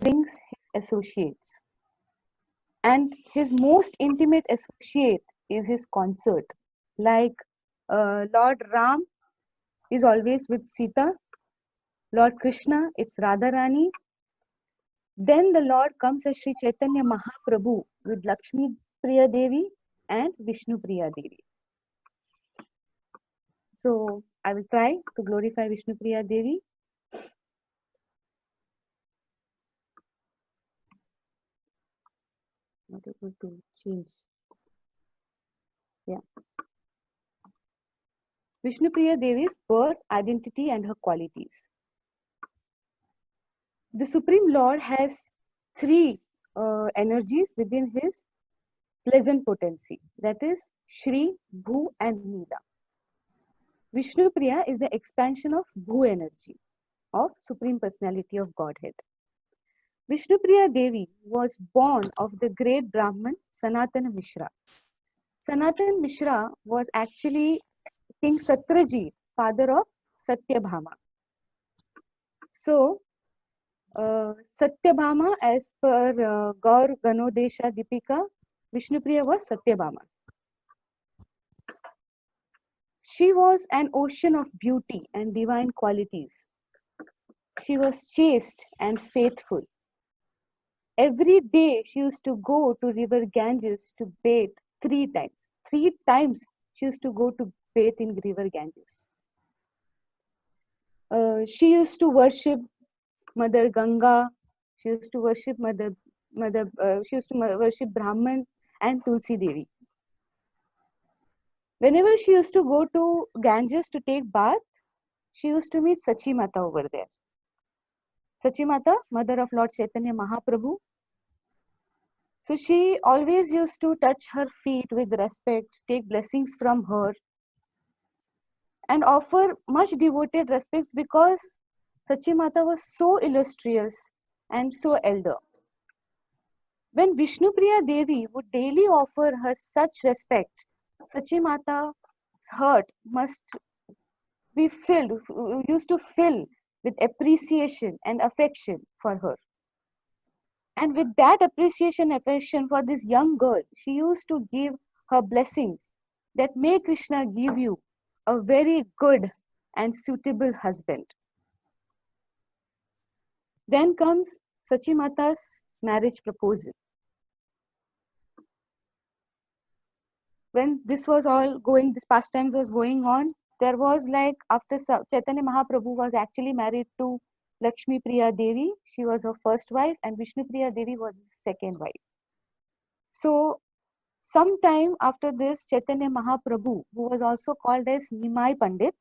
brings his associates. And his most intimate associate is his consort. Like Lord Ram is always with Sita, Lord Krishna, it's Radharani. Then the Lord comes as Sri Chaitanya Mahaprabhu with Lakshmi Priya Devi and Vishnupriya Devi. So I will try to glorify Vishnupriya Devi. Not able to change. Yeah. Vishnupriya Devi's birth, identity, and her qualities. The Supreme Lord has three energies within his pleasant potency, that is Shri, Bhu, and Nila. Vishnupriya is the expansion of Bhu energy of Supreme Personality of Godhead. Vishnupriya Devi was born of the great Brahman Sanatana Mishra. Sanatan Mishra was actually King Satyajit, father of Satyabhama. So, Satyabhama, as per Gaur Ganodesha Deepika, Vishnupriya was Satyabhama. She was an ocean of beauty and divine qualities. She was chaste and faithful. Every day she used to go to river Ganges to bathe 3 times. 3 times she used to go to bathe in river Ganges. She used to worship Mother Ganga. She used to worship she used to worship Brahman and Tulsi Devi. Whenever she used to go to Ganges to take bath, she used to meet Sachi Mata over there. Sachi Mata, mother of Lord Chaitanya Mahaprabhu. So she always used to touch her feet with respect, take blessings from her, and offer much devoted respects because Sachi Mata was so illustrious and so elder. When Vishnupriya Devi would daily offer her such respect, Sachi Mata's heart must be filled, used to fill with appreciation and affection for her. And with that appreciation, affection for this young girl, she used to give her blessings that may Krishna give you a very good and suitable husband. Then comes Sachi Mata's marriage proposal. When this was all going, this pastimes was going on, there was like after Chaitanya Mahaprabhu was actually married to Lakshmi Priya Devi, she was her first wife, and Vishnu Priya Devi was his second wife. So, sometime after this, Chaitanya Mahaprabhu, who was also called as Nimai Pandit,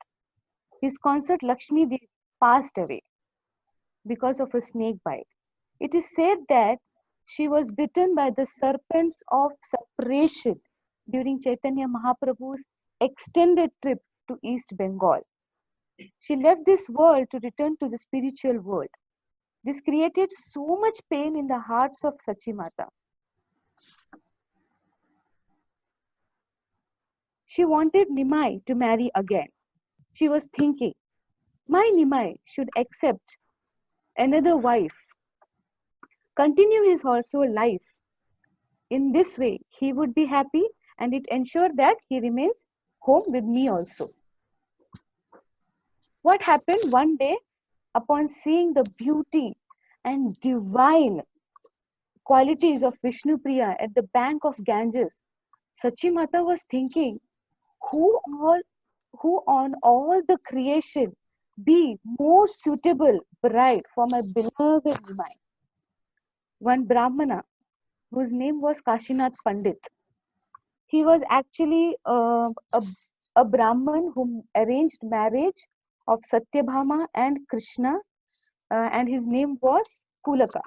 his consort Lakshmi Devi passed away because of a snake bite. It is said that she was bitten by the serpents of separation during Chaitanya Mahaprabhu's extended trip to East Bengal. She left this world to return to the spiritual world. This created so much pain in the hearts of Sachi Mata. She wanted Nimai to marry again. She was thinking, my Nimai should accept another wife, continue his also life. In this way, he would be happy and it ensured that he remains home with me also. What happened one day, upon seeing the beauty and divine qualities of Vishnupriya at the bank of Ganges, Sachi Mata was thinking, who on all the creation be more suitable bride for my beloved Nimai? One Brahmana, whose name was Kashinath Pandit. He was actually a Brahman who arranged marriage of Satyabhama and Krishna, and his name was Kulaka.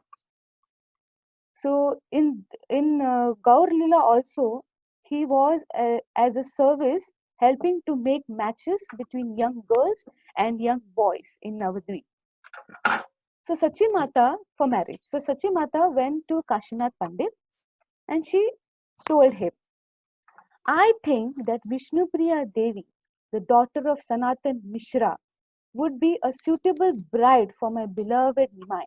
So in Gaur Lila also, he was as a service helping to make matches between young girls and young boys in Navadvip. So Sachi Mata for marriage. So Sachi Mata went to Kashinath Pandit and she told him, I think that Vishnupriya Devi, the daughter of Sanatan Mishra, would be a suitable bride for my beloved Nimai.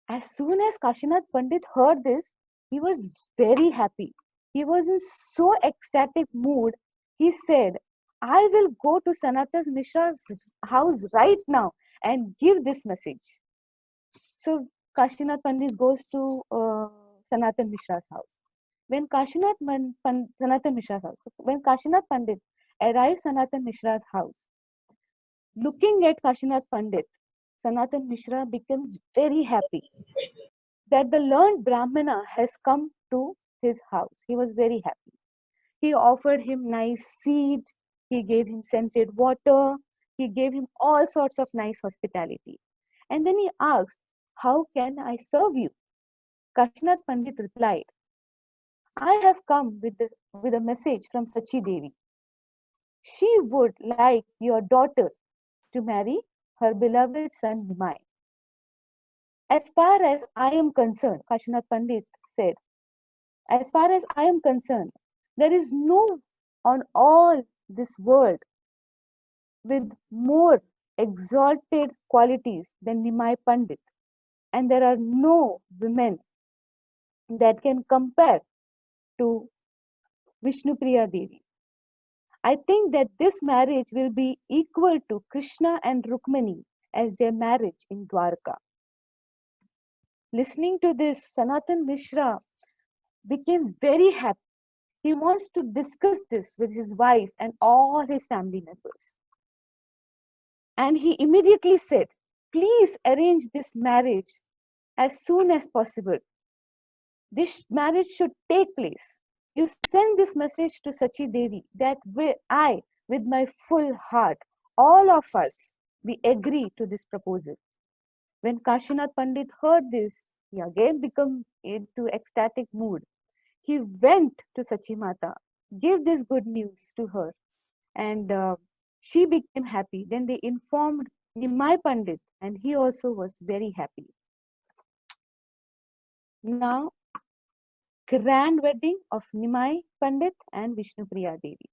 As soon as Kashinath Pandit heard this, he was very happy. He was in so ecstatic mood. He said, I will go to Sanatan Mishra's house right now and give this message. So Kashinath Pandit goes to Sanatan Mishra's house. Sanatan Mishra's house. When Kashinath Pandit arrives Sanatan Mishra's house, looking at Kashinath Pandit, Sanatan Mishra becomes very happy that the learned Brahmana has come to his house. He was very happy. He offered him nice seeds, he gave him scented water, he gave him all sorts of nice hospitality. And then he asked, how can I serve you? Kashinath Pandit replied, I have come with a message from Sachi Devi. She would like your daughter to marry her beloved son Nimai. As far as I am concerned, Kashinath Pandit said, as far as I am concerned, there is no on all this world with more exalted qualities than Nimai Pandit. And there are no women that can compare to Vishnupriya Devi. I think that this marriage will be equal to Krishna and Rukmani as their marriage in Dwarka. Listening to this, Sanatan Mishra became very happy. He wants to discuss this with his wife and all his family members. And he immediately said, please arrange this marriage as soon as possible. This marriage should take place. You send this message to Sachi Devi that I, with my full heart, all of us, we agree to this proposal. When Kashinath Pandit heard this, he again became into ecstatic mood. He went to Sachi Mata, gave this good news to her, and she became happy. Then they informed Nimai Pandit, and he also was very happy. Now, grand wedding of Nimai Pandit and Vishnupriya Devi.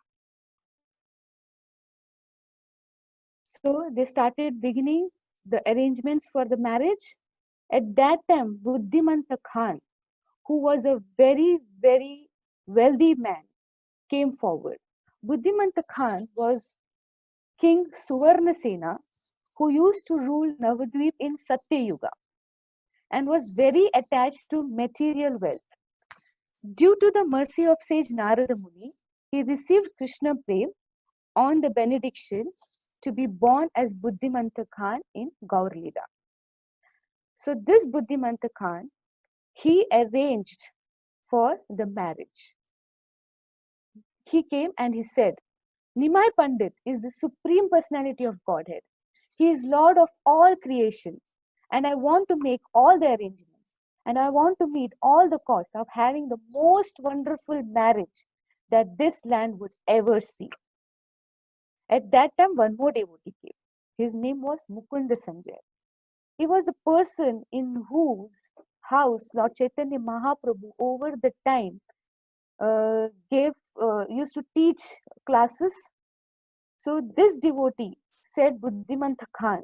So they started beginning the arrangements for the marriage. At that time, Buddhimanta Khan, who was a very, very wealthy man, came forward. Buddhimanta Khan was King Suvarnasena, who used to rule Navadvip in Satya Yuga and was very attached to material wealth. Due to the mercy of sage Narada Muni, he received Krishna Prem on the benediction to be born as Buddhimanta Khan in Gaurlida. So this Buddhimanta Khan, he arranged for the marriage. He came and he said, Nimai Pandit is the supreme personality of Godhead. He is Lord of all creations, and I want to make all the arrangements, and I want to meet all the cost of having the most wonderful marriage that this land would ever see. At that time, one more devotee came. His name was Mukunda Sanjay. He was a person in whose house Lord Chaitanya Mahaprabhu over the time used to teach classes. So this devotee said, Buddhimanta Khan,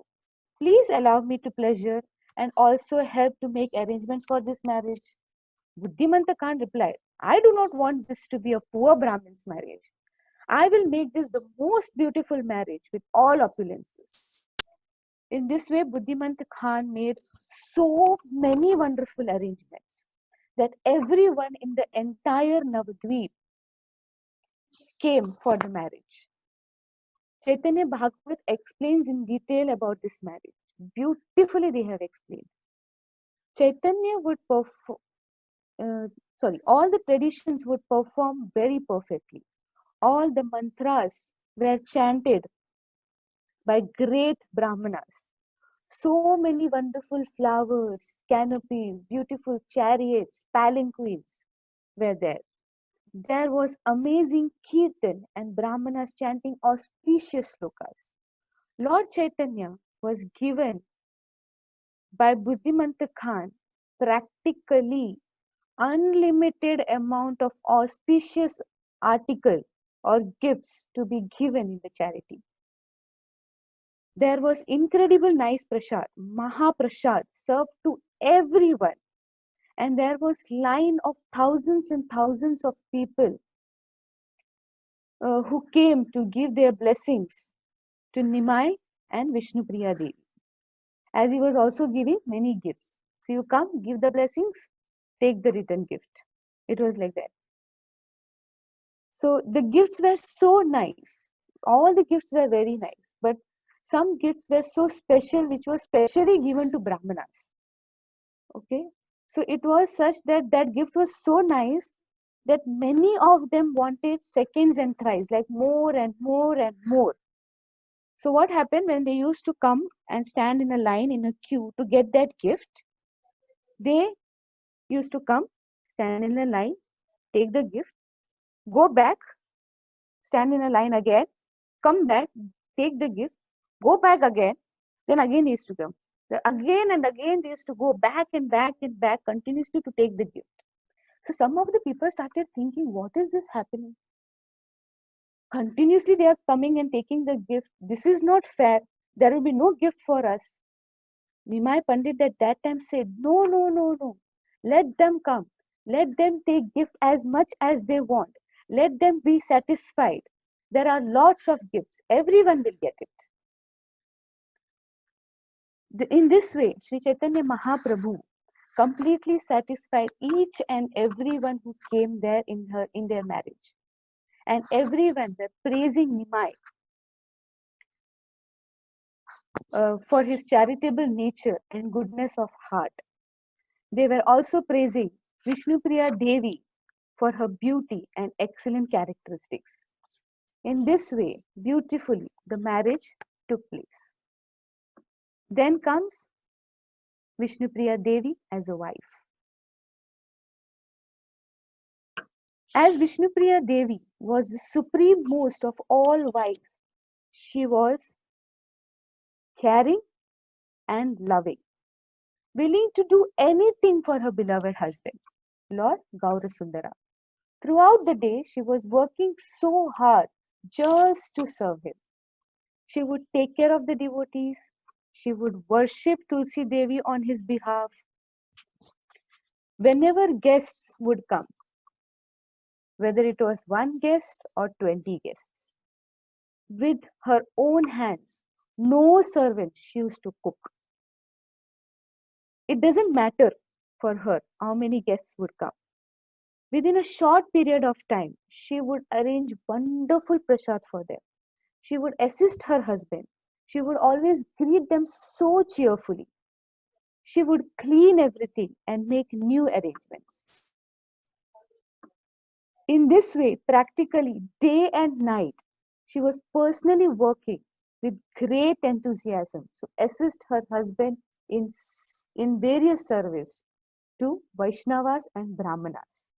please allow me to pleasure and also help to make arrangements for this marriage. Buddhimanta Khan replied, I do not want this to be a poor Brahmin's marriage. I will make this the most beautiful marriage with all opulences. In this way, Buddhimanta Khan made so many wonderful arrangements that everyone in the entire Navadvip came for the marriage. Chaitanya Bhagavat explains in detail about this marriage. Beautifully they have explained. Chaitanya would perform, all the traditions would perform very perfectly. All the mantras were chanted by great Brahmanas. So many wonderful flowers, canopies, beautiful chariots, palanquins were there. There was amazing kirtan and Brahmanas chanting auspicious slokas. Lord Chaitanya was given by Buddhimanta Khan practically unlimited amount of auspicious article or gifts to be given in the charity. There was incredible nice prasad, Mahaprasad, served to everyone. And there was line of thousands and thousands of people who came to give their blessings to Nimai and Vishnupriya Devi. As he was also giving many gifts. So you come, give the blessings, take the return gift. It was like that. So the gifts were so nice. All the gifts were very nice. But some gifts were so special, which was specially given to Brahmanas. Okay. So it was such that that gift was so nice that many of them wanted seconds and thrice, like more and more and more. So what happened when they used to come and stand in a line in a queue to get that gift? They used to come, stand in a line, take the gift, go back, stand in a line again, come back, take the gift, go back again, then again they used to come. Again and again they used to go back and back and back continuously to take the gift. So some of the people started thinking, what is this happening? Continuously they are coming and taking the gift. This is not fair. There will be no gift for us. Nimai Pandit at that time said, no, no, no, no. Let them come. Let them take gift as much as they want. Let them be satisfied. There are lots of gifts. Everyone will get it. In this way, Sri Chaitanya Mahaprabhu completely satisfied each and everyone who came there in their marriage. And everyone were praising Nimai for his charitable nature and goodness of heart. They were also praising Vishnupriya Devi for her beauty and excellent characteristics. In this way, beautifully, the marriage took place. Then comes Vishnupriya Devi as a wife. As Vishnupriya Devi was the supreme most of all wives, she was caring and loving, willing to do anything for her beloved husband, Lord Gaurasundara. Throughout the day, she was working so hard just to serve him. She would take care of the devotees. She would worship Tulsi Devi on his behalf. Whenever guests would come, whether it was one guest or 20 guests, with her own hands, no servant she used to cook. It doesn't matter for her how many guests would come. Within a short period of time, she would arrange wonderful prasad for them. She would assist her husband. She would always greet them so cheerfully. She would clean everything and make new arrangements. In this way, practically day and night, she was personally working with great enthusiasm to assist her husband in various service to Vaishnavas and Brahmanas.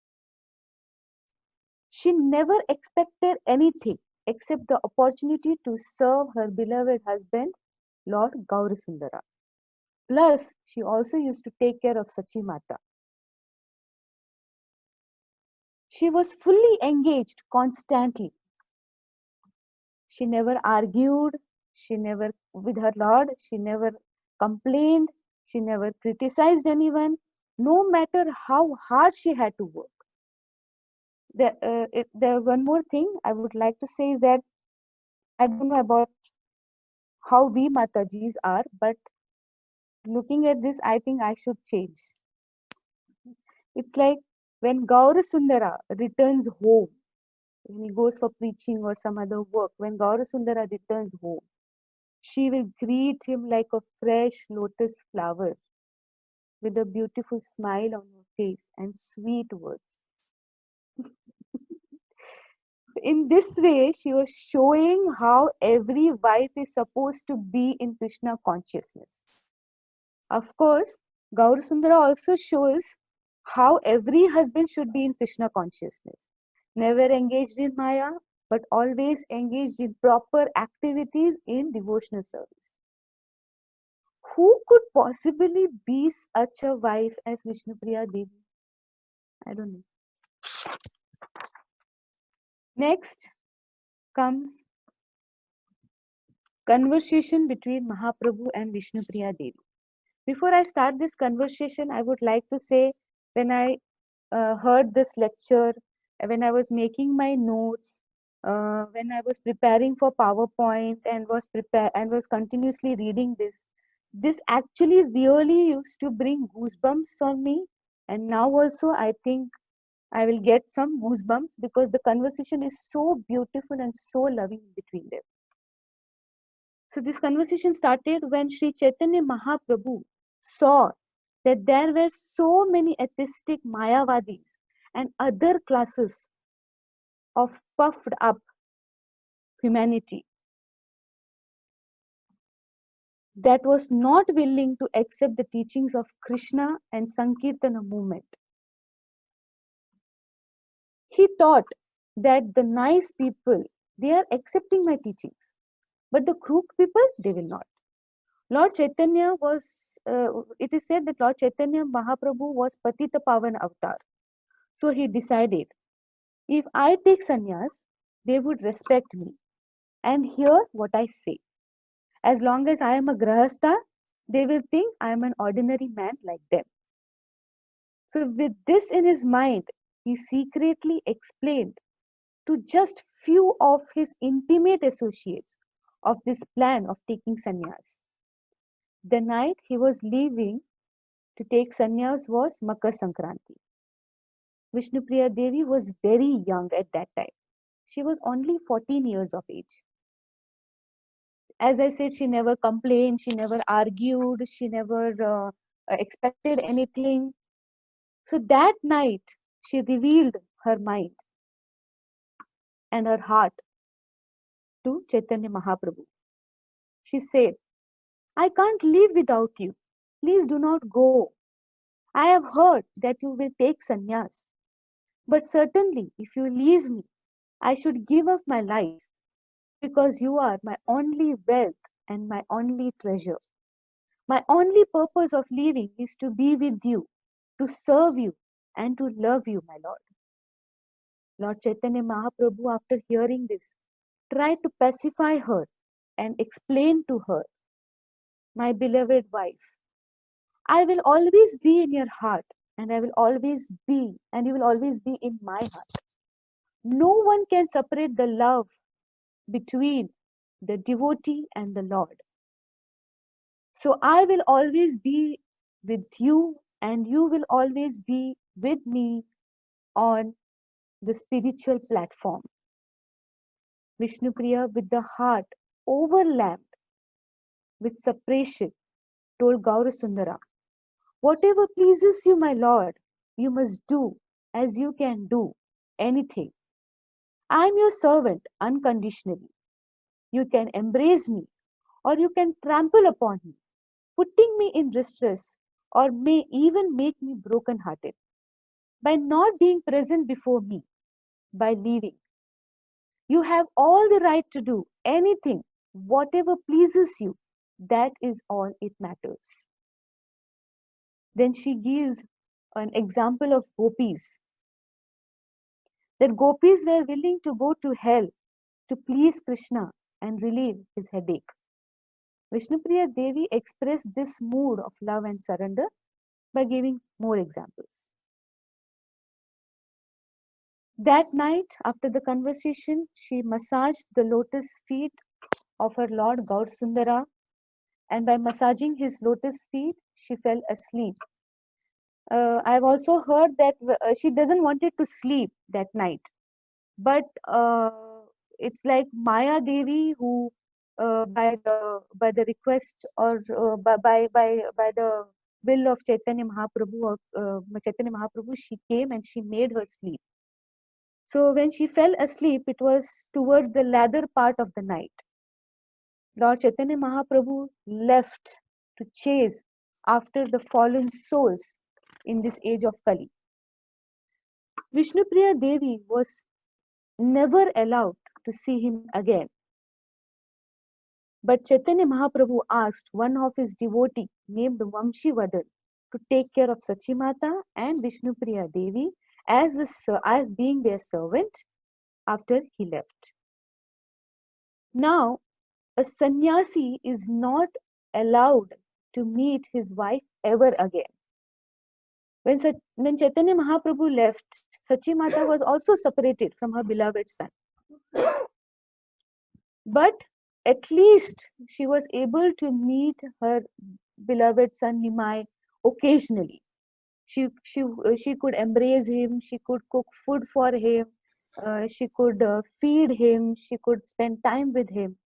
She never expected anything except the opportunity to serve her beloved husband, Lord Gaurasundara. Plus, she also used to take care of Sachi Mata. She was fully engaged constantly. She never argued, with her Lord, she never complained, she never criticized anyone, no matter how hard she had to work. The one more thing I would like to say is that I don't know about how we Matajis are, but looking at this, I think I should change. It's like when Gaurasundara returns home, when he goes for preaching or some other work, when Gaurasundara returns home, she will greet him like a fresh lotus flower with a beautiful smile on her face and sweet words. In this way, she was showing how every wife is supposed to be in Krishna consciousness. Of course, Gaurasundara also shows how every husband should be in Krishna consciousness. Never engaged in Maya, but always engaged in proper activities in devotional service. Who could possibly be such a wife as Vishnupriya Devi? I don't know. Next comes Conversation between Mahaprabhu and Vishnupriya Devi. Before I start this conversation, I would like to say when I heard this lecture, when I was making my notes, when I was preparing for PowerPoint and was continuously reading this, this actually really used to bring goosebumps on me. And now also, I think I will get some goosebumps because the conversation is so beautiful and so loving between them. So this conversation started when Sri Chaitanya Mahaprabhu saw that there were so many atheistic Mayavadis and other classes of puffed up humanity that was not willing to accept the teachings of Krishna and Sankirtana movement. He thought that the nice people, they are accepting my teachings, but the crook people, they will not. Lord Chaitanya was, it is said that Lord Chaitanya Mahaprabhu was Patita Pavan Avatar. So he decided, if I take sannyas, they would respect me and hear what I say. As long as I am a grahastha, they will think I am an ordinary man like them. So with this in his mind, he secretly explained to just few of his intimate associates of this plan of taking sannyas. The night he was leaving to take sannyas was Makar Sankranti. Vishnupriya Devi was very young at that time. She was only 14 years of age. As I said, she never complained, she never argued, she never expected anything. So that night, she revealed her mind and her heart to Chaitanya Mahaprabhu. She said, I can't live without you. Please do not go. I have heard that you will take sannyas. But certainly, if you leave me, I should give up my life because you are my only wealth and my only treasure. My only purpose of living is to be with you, to serve you, and to love you, my Lord. Lord Chaitanya Mahaprabhu, after hearing this, tried to pacify her and explain to her, my beloved wife, I will always be in your heart, and I will always be, and you will always be in my heart. No one can separate the love between the devotee and the Lord. So I will always be with you, and you will always be with me on the spiritual platform. Vishnupriya, with the heart overlapped with separation, told Gaurasundara, whatever pleases you, my Lord, you must do as you can do anything. I am your servant unconditionally. You can embrace me or you can trample upon me, putting me in distress or may even make me broken-hearted by not being present before me, by leaving. You have all the right to do anything, whatever pleases you. That is all it matters. Then she gives an example of gopis. That gopis were willing to go to hell to please Krishna and relieve his headache. Vishnupriya Devi expressed this mood of love and surrender by giving more examples. That night, after the conversation, she massaged the lotus feet of her Lord Gaurasundara, and by massaging his lotus feet, she fell asleep. I've also heard that she doesn't wanted to sleep that night, but it's like Maya Devi who, by the request or by the will of Chaitanya Mahaprabhu, she came and she made her sleep. So when she fell asleep, it was towards the latter part of the night. Lord Chaitanya Mahaprabhu left to chase after the fallen souls in this age of Kali. Vishnupriya Devi was never allowed to see him again. But Chaitanya Mahaprabhu asked one of his devotee named Vamshivadan to take care of Sachimata and Vishnupriya Devi as being their servant after he left. Now, a sannyasi is not allowed to meet his wife ever again. When Chaitanya Mahaprabhu left, Sachi Mata was also separated from her beloved son. But at least she was able to meet her beloved son Nimai occasionally. She could embrace him, she could cook food for him, she could feed him, she could spend time with him.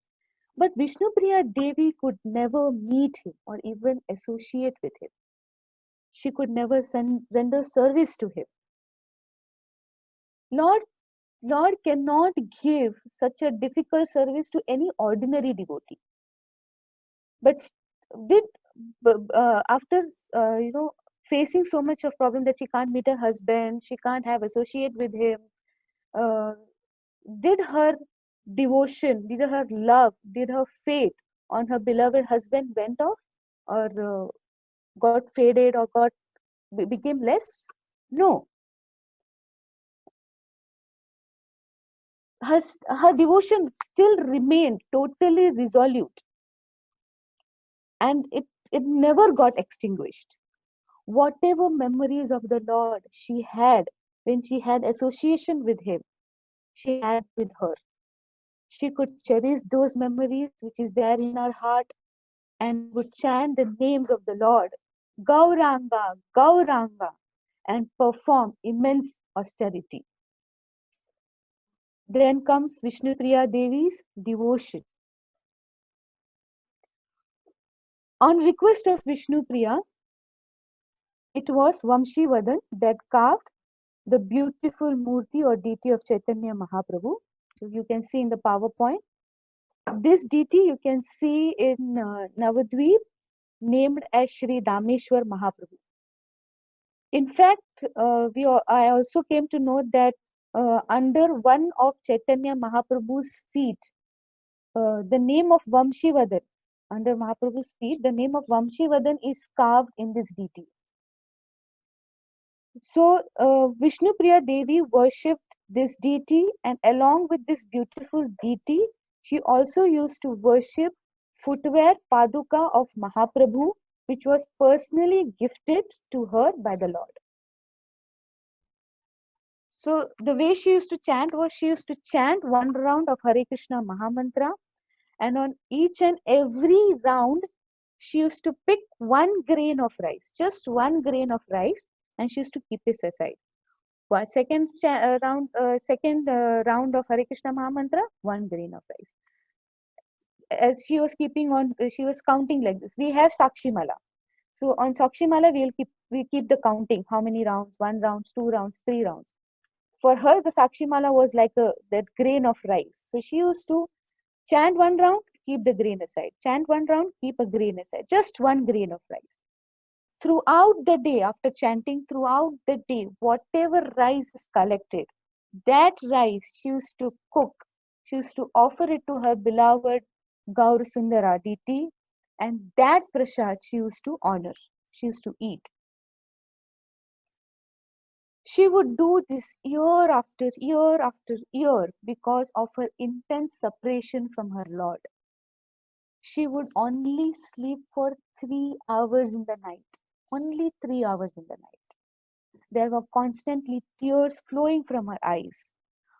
But Vishnupriya Devi could never meet him or even associate with him. She could never render service to him. Lord cannot give such a difficult service to any ordinary devotee. But did after facing so much of problem that she can't meet her husband, she can't have associate with him, uh, did her devotion, did her love, did her faith on her beloved husband went off, or got faded, or became less? No. Her devotion still remained totally resolute, and it never got extinguished. Whatever memories of the Lord she had when she had association with him, she had with her. She could cherish those memories which is there in her heart, and would chant the names of the Lord, Gauranga, Gauranga, and perform immense austerity. Then comes Vishnupriya Devi's devotion. On request of Vishnupriya, it was Vamshivadan that carved the beautiful Murti or deity of Chaitanya Mahaprabhu. So you can see in the PowerPoint. This deity you can see in Navadvip, named as Shri Dameshwar Mahaprabhu. In fact, I also came to know that under one of Chaitanya Mahaprabhu's feet, the name of Vamshivadan, under Mahaprabhu's feet, the name of Vamshivadan is carved in this deity. So, Vishnupriya Devi worshipped this deity, and along with this beautiful deity, she also used to worship footwear Paduka of Mahaprabhu, which was personally gifted to her by the Lord. So, the way she used to chant was, she used to chant one round of Hare Krishna Mahamantra, and on each and every round, she used to pick one grain of rice, just one grain of rice, and she used to keep this aside. Second round of Hare Krishna Mahamantra, one grain of rice. As she was keeping on, she was counting like this. We have Sakshi Mala. So on Sakshi Mala, we keep the counting. How many rounds? 1 round, 2 rounds, 3 rounds. For her, the Sakshi Mala was like that grain of rice. So she used to chant one round, keep the grain aside. Chant one round, keep a grain aside. Just one grain of rice. Throughout the day, after chanting throughout the day, whatever rice is collected, that rice she used to cook. She used to offer it to her beloved Gaur Sundara deity, and that prasad she used to honor. She used to eat. She would do this year after year after year because of her intense separation from her Lord. She would only sleep for 3 hours in the night. Only 3 hours in the night. There were constantly tears flowing from her eyes.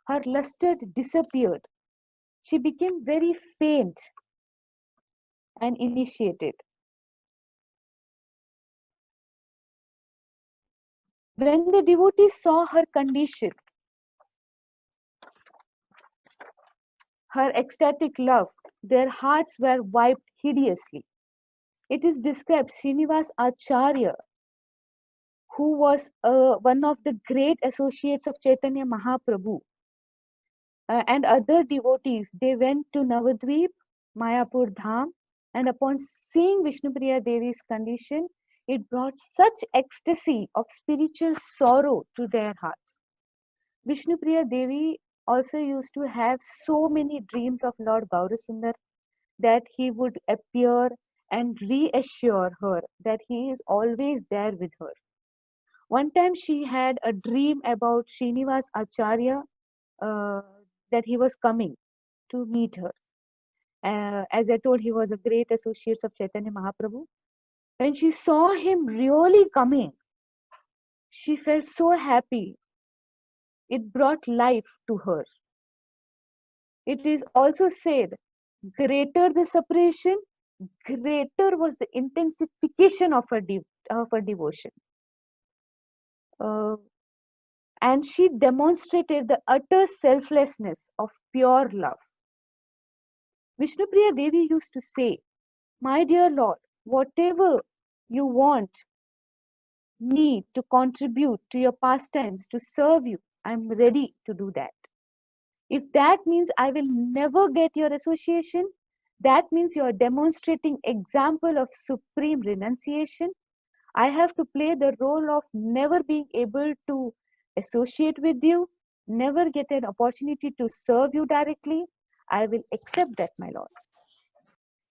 Her luster disappeared. She became very faint and initiated. When the devotees saw her condition, her ecstatic love, their hearts were wiped hideously. It is described Srinivas Acharya, who was one of the great associates of Chaitanya Mahaprabhu, and other devotees, they went to Navadvip, Mayapur Dham, and upon seeing Vishnupriya Devi's condition, it brought such ecstasy of spiritual sorrow to their hearts. Vishnupriya Devi also used to have so many dreams of Lord Gaurasundar that he would appear and reassure her that he is always there with her. One time she had a dream about Srinivas Acharya, uh, that he was coming to meet her. As I told, he was a great associate of Chaitanya Mahaprabhu. When she saw him really coming, she felt so happy. It brought life to her. It is also said, greater the separation, greater was the intensification of her devotion. Uh, and she demonstrated the utter selflessness of pure love. Vishnupriya Devi used to say, "My dear Lord, whatever you want me to contribute to your pastimes, to serve you, I'm ready to do that. If that means I will never get your association, that means you are demonstrating example of supreme renunciation. I have to play the role of never being able to associate with you, never get an opportunity to serve you directly. I will accept that, my Lord."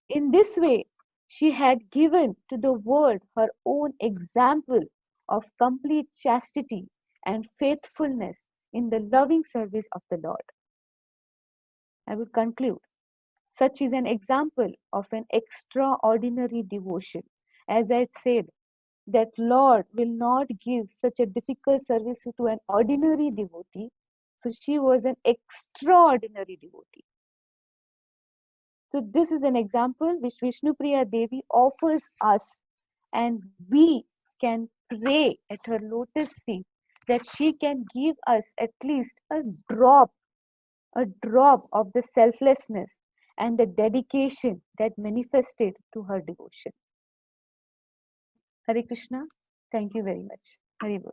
In this way, she had given to the world her own example of complete chastity and faithfulness in the loving service of the Lord. I would conclude. Such is an example of an extraordinary devotion. As I said, that Lord will not give such a difficult service to an ordinary devotee. So she was an extraordinary devotee. So this is an example which Vishnupriya Devi offers us, and we can pray at her lotus feet that she can give us at least a drop of the selflessness and the dedication that manifested to her devotion. Hare Krishna. Thank you very much. Hari Bol.